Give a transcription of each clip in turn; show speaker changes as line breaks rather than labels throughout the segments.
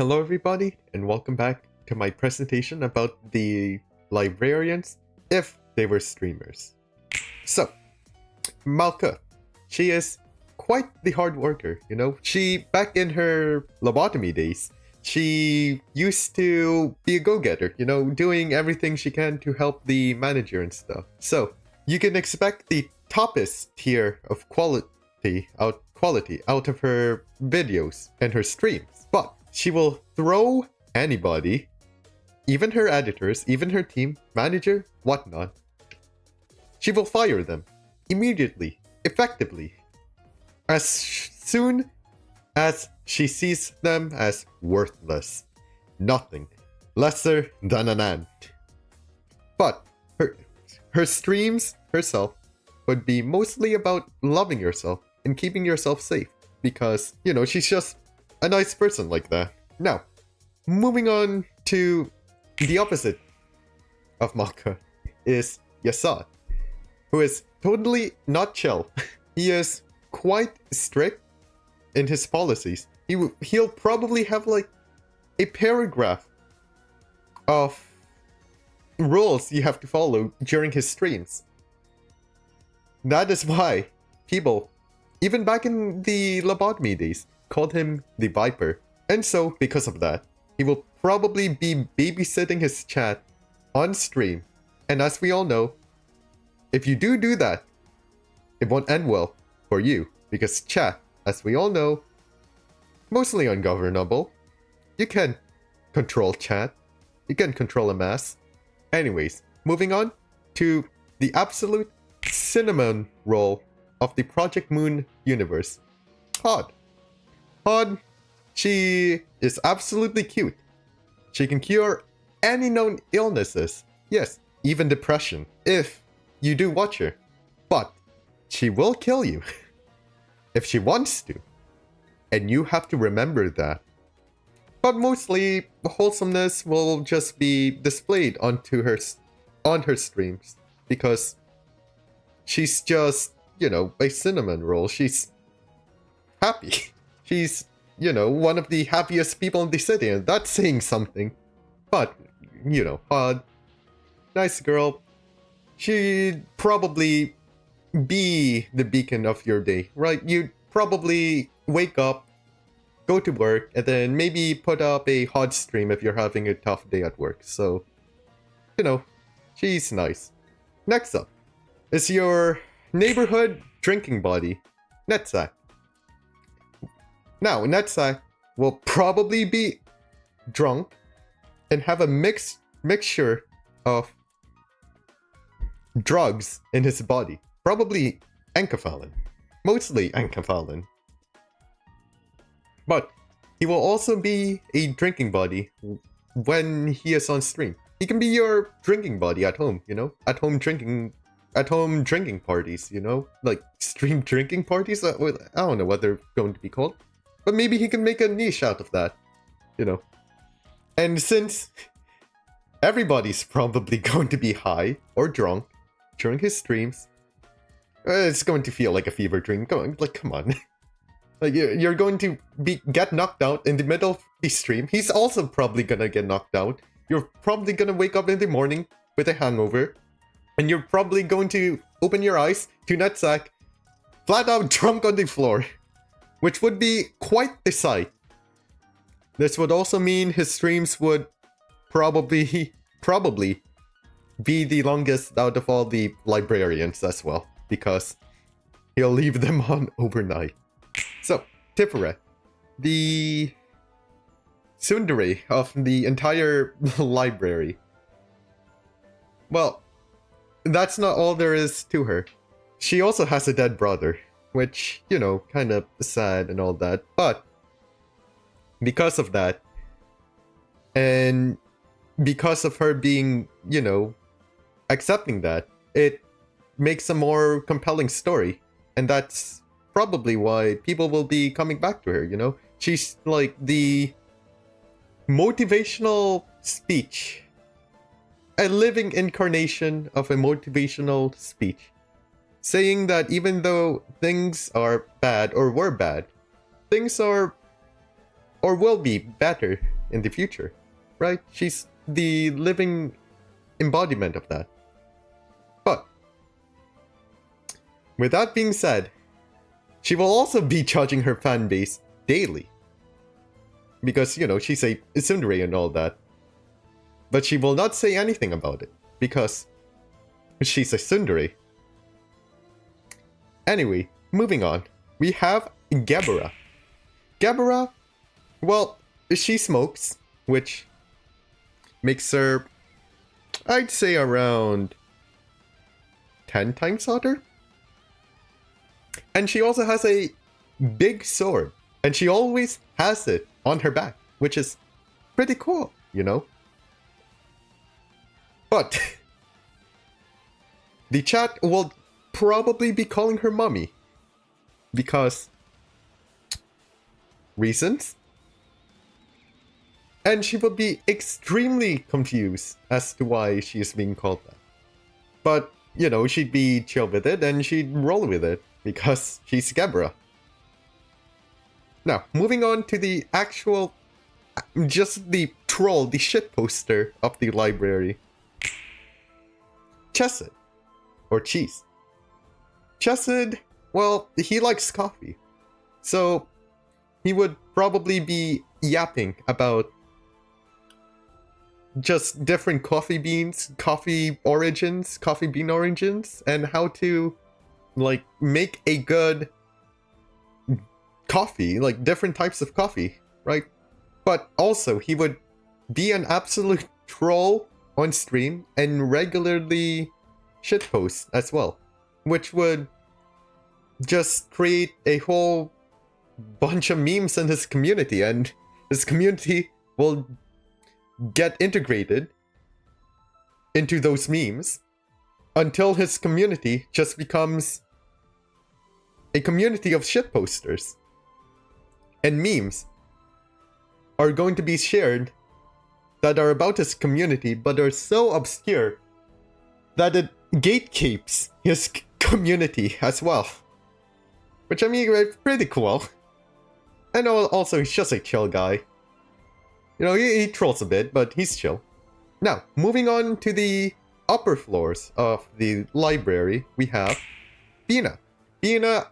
Hello everybody, and welcome back to my presentation about the Librarians, if they were streamers. So, Malka, she is quite the hard worker, you know? Back in her lobotomy days, she used to be a go-getter, you know, doing everything she can to help the manager and stuff. So, you can expect the toppest tier of quality out of her videos and her streams. But she will throw anybody, even her editors, even her team, manager, whatnot. She will fire them immediately, effectively, as soon as she sees them as worthless. Nothing lesser than an ant. But her streams herself would be mostly about loving yourself and keeping yourself safe, because, you know, she's just a nice person like that. Now, moving on to the opposite of Malka is Yasad, who is totally not chill. He is quite strict in his policies. He'll probably have like a paragraph of rules you have to follow during his streams. That is why people, even back in the lobotomy days, called him the Viper. And so, because of that, he will probably be babysitting his chat on stream. And as we all know, if you do that, it won't end well for you. Because chat, as we all know, mostly ungovernable. You can control chat. You can control a mass. Anyways, moving on to the absolute cinnamon roll of the Project Moon universe. Hod. Hod, she is absolutely cute. She can cure any known illnesses. Yes, even depression, if you do watch her. But she will kill you if she wants to. And you have to remember that. But mostly, wholesomeness will just be displayed on her streams, because she's just, you know, a cinnamon roll. She's happy. She's, you know, one of the happiest people in the city, and that's saying something. But, you know, Hod, nice girl. She'd probably be the beacon of your day, right? You'd probably wake up, go to work, and then maybe put up a Hod stream if you're having a tough day at work. So, you know, she's nice. Next up is your neighborhood drinking buddy, Netsack. Now, Netsack will probably be drunk and have a mixture of drugs in his body. Probably enkephalin. Mostly enkephalin. But he will also be a drinking buddy when he is on stream. He can be your drinking buddy at home, you know? At home drinking parties, you know? Like stream drinking parties? I don't know what they're going to be called. But maybe he can make a niche out of that, you know? And since everybody's probably going to be high or drunk during his streams, it's going to feel like a fever dream. Come on. Like, you're going to get knocked out in the middle of the stream. He's also probably gonna get knocked out. You're probably gonna wake up in the morning with a hangover. And you're probably going to open your eyes to Netsack flat out drunk on the floor. Which would be quite the sight. This would also mean his streams would probably be the longest out of all the librarians as well. Because he'll leave them on overnight. So, Tiferet, the tsundere of the entire library. Well, that's not all there is to her. She also has a dead brother, which, you know, kind of sad and all that. But because of that, and because of her being, you know, accepting that, it makes a more compelling story. And that's probably why people will be coming back to her, you know? She's like the motivational speech. A living incarnation of a motivational speech. Saying that even though things are bad or were bad, things are or will be better in the future, right? She's the living embodiment of that. But with that being said, she will also be judging her fan base daily. Because, you know, she's a tsundere and all that. But she will not say anything about it, because she's a tsundere. Anyway, moving on. We have Gebera. Gebera, well, she smokes, which makes her, I'd say, around 10 times hotter. And she also has a big sword, and she always has it on her back, which is pretty cool, you know? But the chat will probably be calling her mommy, because reasons? And she will be extremely confused as to why she is being called that. But, you know, she'd be chill with it, and she'd roll with it, because she's Gebera. Now, moving on to the actual, just the troll, the shitposter of the library. Chesed, or Cheese. Chesed, well, he likes coffee. So, he would probably be yapping about just different coffee beans, coffee origins, coffee bean origins, and how to, like, make a good coffee, like different types of coffee, right? But also, he would be an absolute troll on stream and regularly shitpost as well, which would just create a whole bunch of memes in his community, and his community will get integrated into those memes until his community just becomes a community of shitposters. And memes are going to be shared that are about his community, but are so obscure that it gatekeeps his community as well. Which, I mean, is pretty cool. And also, he's just a chill guy. You know, he trolls a bit, but he's chill. Now, moving on to the upper floors of the library, we have Bina. Bina,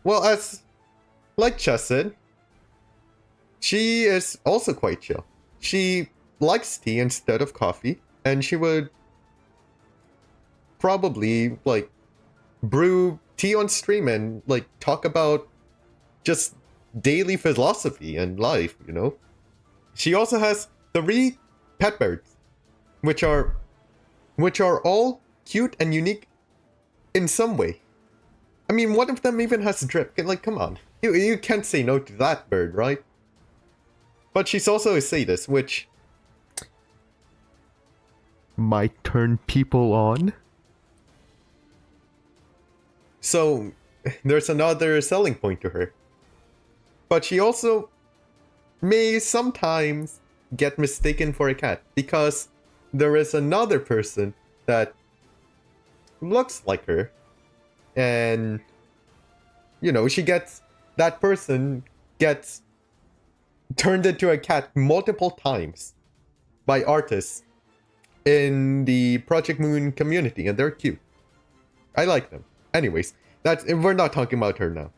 well, as like Chesed, she is also quite chill. She likes tea instead of coffee, and she would probably, like, brew tea on stream and, like, talk about just daily philosophy and life, you know? She also has 3 pet birds, which are all cute and unique in some way. I mean, one of them even has drip. Like, come on. You can't say no to that bird, right? But she's also a sadist, which might turn people on. So, there's another selling point to her. But she also may sometimes get mistaken for a cat, because there is another person that looks like her, and, you know, that person gets turned into a cat multiple times by artists in the Project Moon community, and they're cute. I like them. Anyways, we're not talking about her now.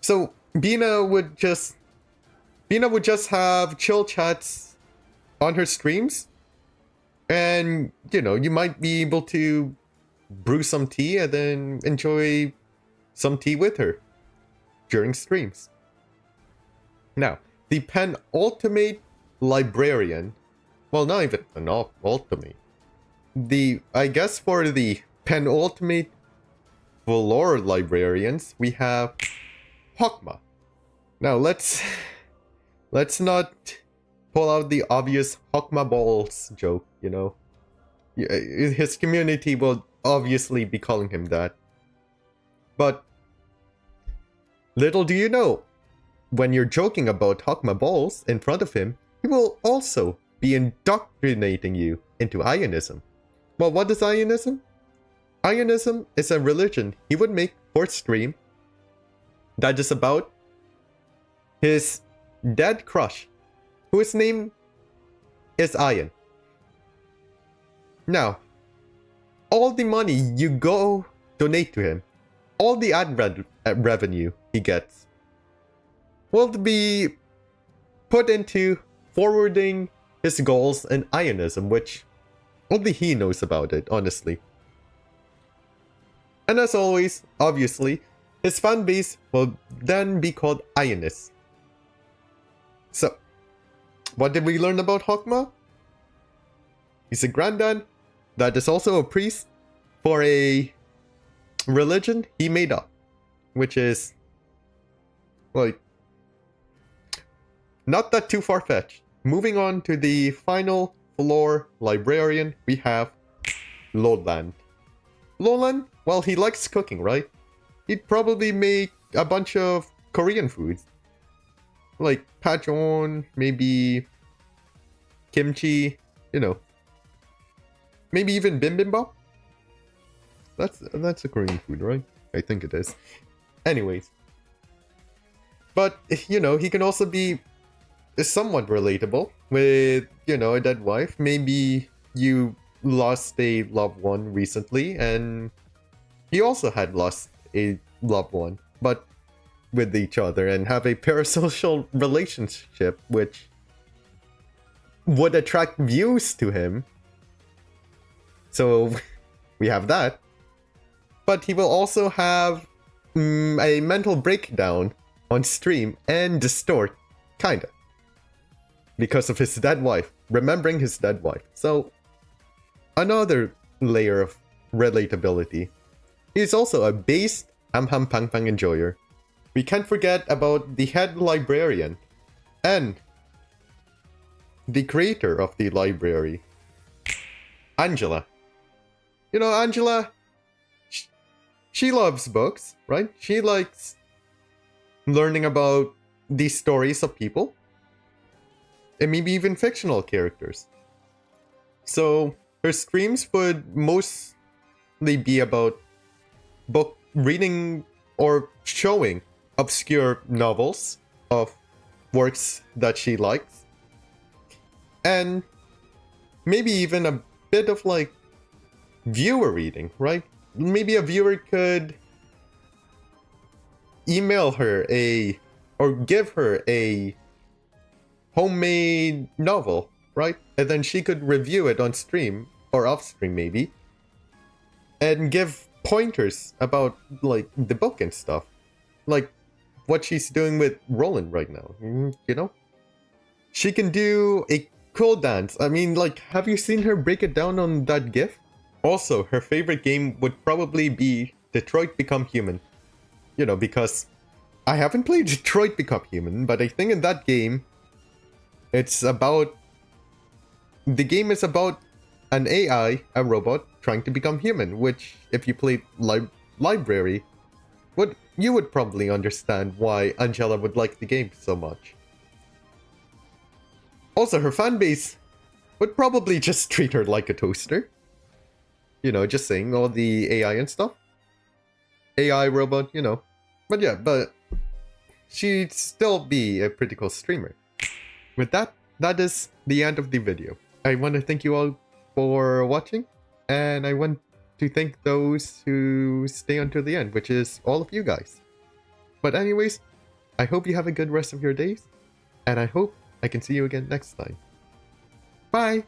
So Bina would just have chill chats on her streams, and, you know, you might be able to brew some tea and then enjoy some tea with her during streams. Now, the penultimate librarian, well, not even penultimate, I guess for the penultimate Valor librarians, we have Hokma. Now, let's not pull out the obvious Hokma balls joke, you know. His community will obviously be calling him that. But little do you know, when you're joking about Hokma balls in front of him, he will also be indoctrinating you into Ionism. Well, what is Ionism? Ionism is a religion he would make for stream that is about his dead crush, whose name is Ian. Now, all the money you go donate to him, all the revenue he gets, will be put into forwarding his goals and Ionism, which only he knows about it, honestly. And as always, obviously, his fan base will then be called Ionists. So, what did we learn about Hawkma? He's a granddad that is also a priest for a religion he made up, which is, like, not that too far-fetched. Moving on to the final floor librarian, we have Lowland. Lowland, well, he likes cooking, right? He'd probably make a bunch of Korean foods. Like pajeon, maybe kimchi, you know. Maybe even bibimbap? That's a Korean food, right? I think it is. Anyways. But, you know, he can also be somewhat relatable with, you know, a dead wife. Maybe you lost a loved one recently and he also had lost a loved one, but with each other, and have a parasocial relationship which would attract views to him. So we have that. But he will also have a mental breakdown on stream and distort, kinda, because of his dead wife, remembering his dead wife. So another layer of relatability. He's also a based ham pang pang enjoyer. We can't forget about the head librarian and the creator of the library, Angela. You know, Angela, she loves books, right? She likes learning about the stories of people and maybe even fictional characters. So her streams would mostly be about book reading or showing obscure novels of works that she likes, and maybe even a bit of like viewer reading, right? Maybe a viewer could email her or give her a homemade novel, right? And then she could review it on stream or off stream maybe, and give pointers about like the book and stuff, like what she's doing with Roland right now. You know, she can do a cool dance. I mean, like, have you seen her break it down on that GIF? Also, her favorite game would probably be Detroit Become Human. You know, because I haven't played Detroit Become Human, but I think in that game, the game is about an AI, a robot, trying to become human, which, if you played Library, you would probably understand why Angela would like the game so much. Also, her fanbase would probably just treat her like a toaster. You know, just saying, all the AI and stuff. AI robot, you know. But yeah, but she'd still be a pretty cool streamer. With that, that is the end of the video. I want to thank you all for watching, and I want to thank those who stay until the end, which is all of you guys. But anyways, I hope you have a good rest of your days, and I hope I can see you again next time. Bye!